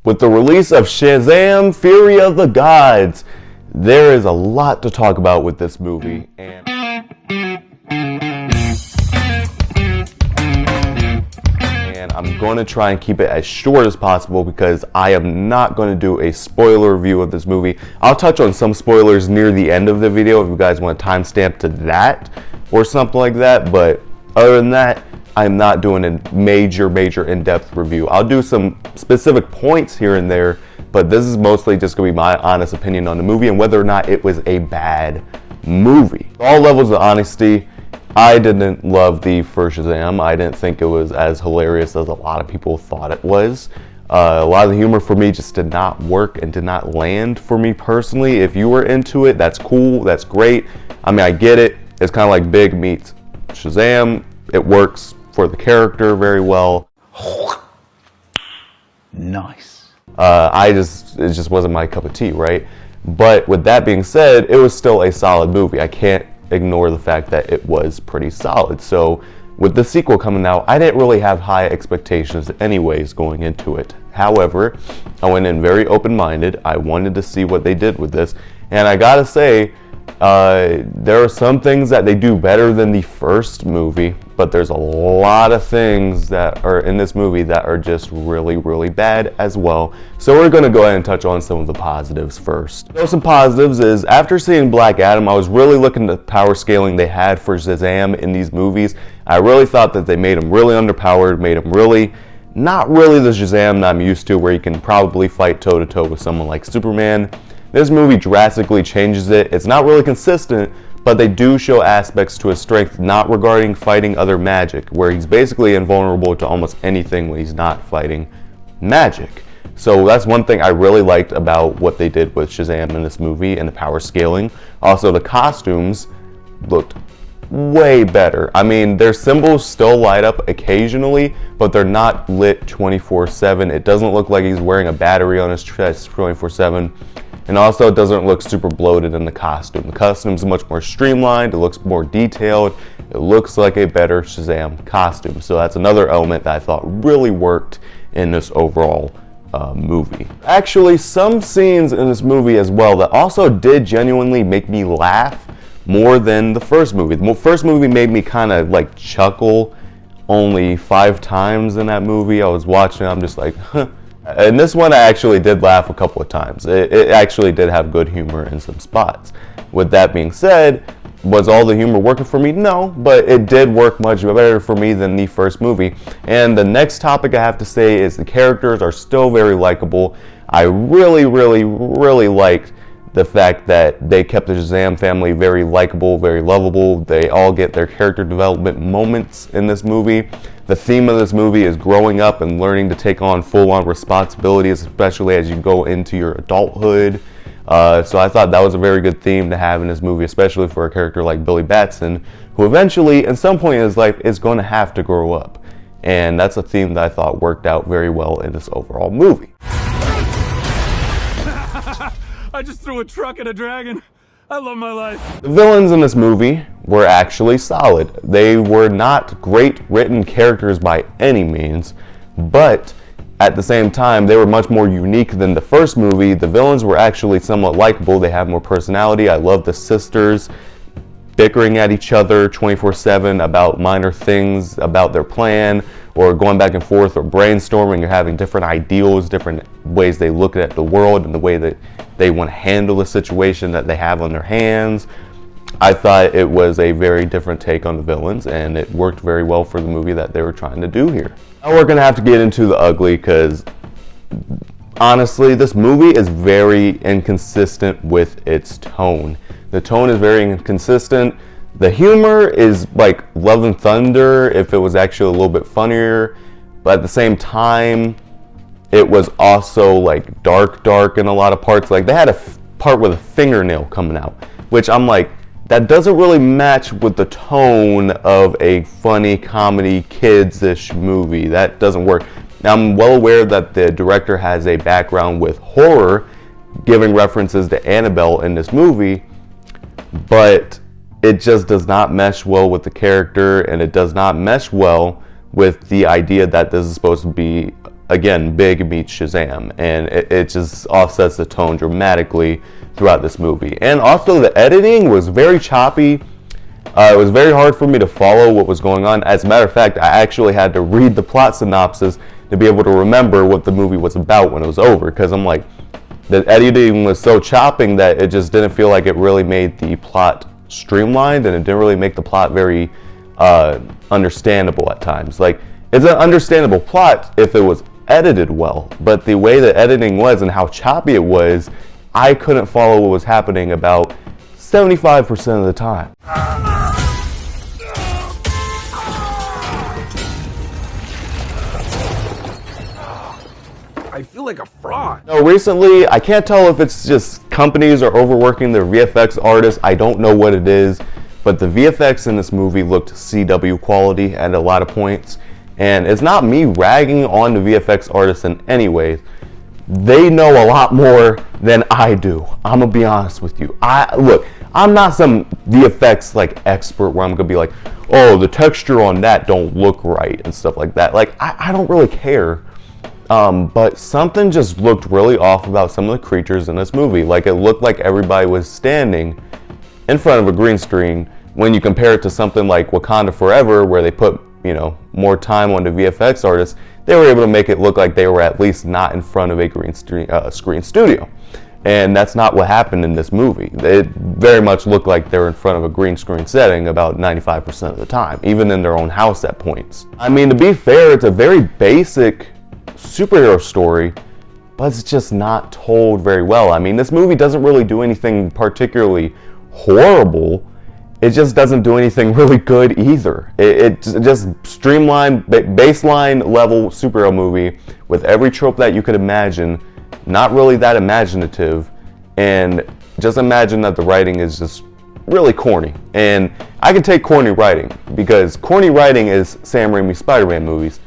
With the release of Shazam! Fury of the Gods, there is a lot to talk about with this movie, and I'm going to try and keep it as short as possible because I am not going to do a spoiler review of this movie. I'll touch on some spoilers near the end of the video if you guys want a timestamp to that or something like that, but other than that, I'm not doing a major in-depth review. I'll do some specific points here and there, but this is mostly just going to be my honest opinion on the movie and whether or not it was a bad movie. All levels of honesty, I didn't love the first Shazam. I didn't think it was as hilarious as a lot of people thought it was. A lot of the humor for me just did not work and did not land for me personally. If you were into it, that's cool, that's great. I mean, I get it. It's kind of like Big meets Shazam. It works for the character very well. Nice. It just wasn't my cup of tea, right? But with that being said, it was still a solid movie. I can't ignore the fact that it was pretty solid. So with the sequel coming out, I didn't really have high expectations anyways going into it. However, I went in very open-minded. I wanted to see what they did with this, and I gotta say, there are some things that they do better than the first movie, but there's a lot of things that are in this movie that are just really bad as well. So we're going to go ahead and touch on some of the positives first. So some positives is, after seeing Black Adam, I was really looking at the power scaling they had for Shazam in these movies. I really thought that they made him really underpowered, made him really not really the Shazam that I'm used to, where you can probably fight toe-to-toe with someone like Superman. This movie drastically changes it. It's not really consistent, but they do show aspects to his strength not regarding fighting other magic, where he's basically invulnerable to almost anything when he's not fighting magic. So that's one thing I really liked about what they did with Shazam in this movie and the power scaling. Also, the costumes looked way better. I mean, their symbols still light up occasionally, but they're not lit 24/7. It doesn't look like he's wearing a battery on his chest 24/7. And also, it doesn't look super bloated in the costume. The costume is much more streamlined. It looks more detailed. It looks like a better Shazam costume. So that's another element that I thought really worked in this overall movie. Actually, some scenes in this movie as well that also did genuinely make me laugh more than the first movie. The first movie made me kind of like chuckle only 5 times in that movie. I was watching it, I'm just like, huh. And this one I actually did laugh a couple of times. It actually did have good humor in some spots. With that being said, was all the humor working for me? No, but it did work much better for me than the first movie. And the next topic I have to say is the characters are still very likable. I really liked the fact that they kept the Shazam family very likable, very lovable. They all get their character development moments in this movie. The theme of this movie is growing up and learning to take on full-on responsibilities, especially as you go into your adulthood. So I thought that was a very good theme to have in this movie, especially for a character like Billy Batson, who eventually, at some point in his life, is going to have to grow up. And that's a theme that I thought worked out very well in this overall movie. I just threw a truck at a dragon. I love my life. The villains in this movie were actually solid. They were not great written characters by any means, but at the same time, they were much more unique than the first movie. The villains were actually somewhat likable. They have more personality. I love the sisters bickering at each other 24/7 about minor things, about their plan, or going back and forth, or brainstorming, or having different ideals, different ways they look at the world and the way that they want to handle the situation that they have on their hands. I thought it was a very different take on the villains, and it worked very well for the movie that they were trying to do here. Now we're going to have to get into the ugly, because honestly, this movie is very inconsistent with its tone. The tone is very inconsistent. The humor is like Love and Thunder if it was actually a little bit funnier, but at the same time, it was also like dark in a lot of parts. Like they had a part with a fingernail coming out, which I'm like, that doesn't really match with the tone of a funny comedy kids-ish movie. That doesn't work. Now, I'm well aware that the director has a background with horror, giving references to Annabelle in this movie, but it just does not mesh well with the character, and it does not mesh well with the idea that this is supposed to be again, Big meets Shazam, and it just offsets the tone dramatically throughout this movie. And also the editing was very choppy. It was very hard for me to follow what was going on. As a matter of fact, I actually had to read the plot synopsis to be able to remember what the movie was about when it was over, because I'm like, the editing was so chopping that it just didn't feel like it really made the plot streamlined, and it didn't really make the plot very understandable at times. Like, it's an understandable plot if it was edited well, but the way the editing was and how choppy it was, I couldn't follow what was happening about 75% of the time. I feel like a fraud. No, recently, I can't tell if it's just companies are overworking their VFX artists. I don't know what it is, but the VFX in this movie looked CW quality at a lot of points. And it's not me ragging on the VFX artists in any way. They know a lot more than I do. I'm gonna be honest with you. Look, I'm not some VFX like expert where I'm gonna be like, oh, the texture on that don't look right and stuff like that. Like, I don't really care. But something just looked really off about some of the creatures in this movie. Like, it looked like everybody was standing in front of a green screen when you compare it to something like Wakanda Forever, where they put, you know, more time on the VFX artists. They were able to make it look like they were at least not in front of a green screen studio. And that's not what happened in this movie. It very much looked like they were in front of a green screen setting about 95% of the time, even in their own house at points. I mean, to be fair, it's a very basic superhero story, but it's just not told very well. I mean, this movie doesn't really do anything particularly horrible. It just doesn't do anything really good either. It's just streamlined, baseline level superhero movie with every trope that you could imagine. Not really that imaginative, and just imagine that the writing is just really corny. And I can take corny writing, because corny writing is Sam Raimi's Spider-Man movies,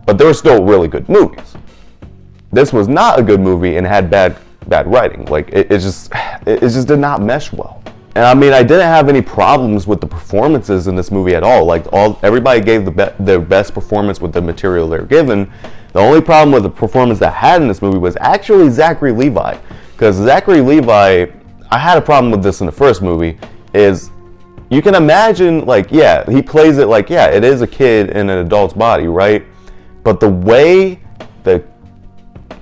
but they were still really good movies. This was not a good movie and had bad writing. Like, it just did not mesh well. And I mean, I didn't have any problems with the performances in this movie at all. Like, everybody gave their best performance with the material they were given. The only problem with the performance that I had in this movie was actually Zachary Levi. Because Zachary Levi, I had a problem with this in the first movie, is you can imagine, like, yeah, he plays it like, yeah, it is a kid in an adult's body, right? But the way the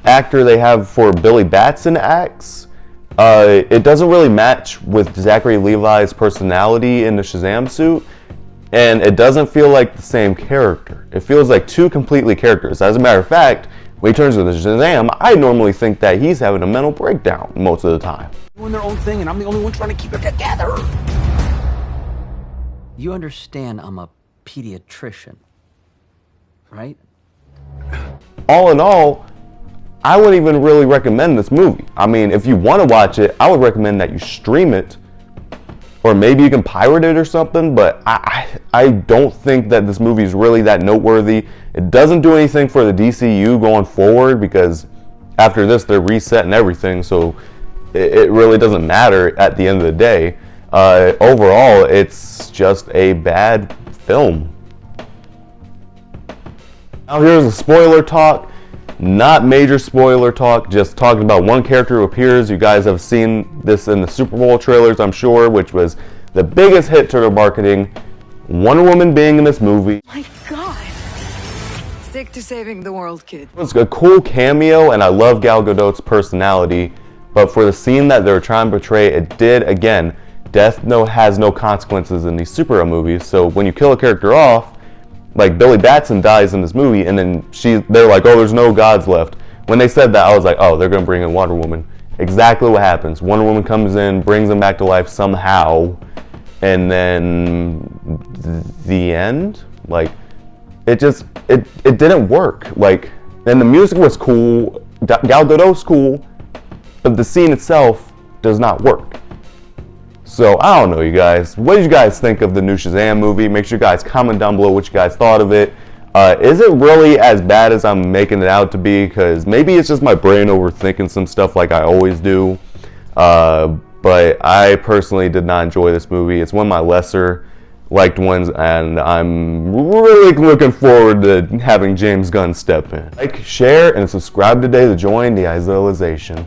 actor they have for Billy Batson acts, it doesn't really match with Zachary Levi's personality in the Shazam suit, and it doesn't feel like the same character. It feels like two completely characters. As a matter of fact, when he turns into Shazam, I normally think that he's having a mental breakdown most of the time. Doing their own thing, and I'm the only one trying to keep it together. You understand I'm a pediatrician, right? All in all, I wouldn't even really recommend this movie. I mean, if you want to watch it, I would recommend that you stream it, or maybe you can pirate it or something, but I don't think that this movie is really that noteworthy. It doesn't do anything for the DCU going forward, because after this, they're resetting everything, so it really doesn't matter at the end of the day. Overall, it's just a bad film. Now here's a spoiler talk. Not major spoiler talk, just talking about one character who appears. You guys have seen this in the Super Bowl trailers, I'm sure, which was the biggest hit to their marketing. Wonder Woman being in this movie. My God. Stick to saving the world, kid. It was a cool cameo, and I love Gal Gadot's personality, but for the scene that they were trying to portray, it did, again, death has no consequences in these superhero movies, so when you kill a character off, like Billy Batson dies in this movie, and then they're like, oh, there's no gods left. When they said that, I was like, oh, they're going to bring in Wonder Woman. Exactly what happens. Wonder Woman comes in, brings them back to life somehow, and then the end? Like, it didn't work. Like, and the music was cool, Gal Gadot's cool, but the scene itself does not work. So, I don't know, you guys. What did you guys think of the new Shazam movie? Make sure you guys comment down below what you guys thought of it. Is it really as bad as I'm making it out to be? Because maybe it's just my brain overthinking some stuff like I always do. But I personally did not enjoy this movie. It's one of my lesser liked ones, and I'm really looking forward to having James Gunn step in. Like, share, and subscribe today to join the Isolation.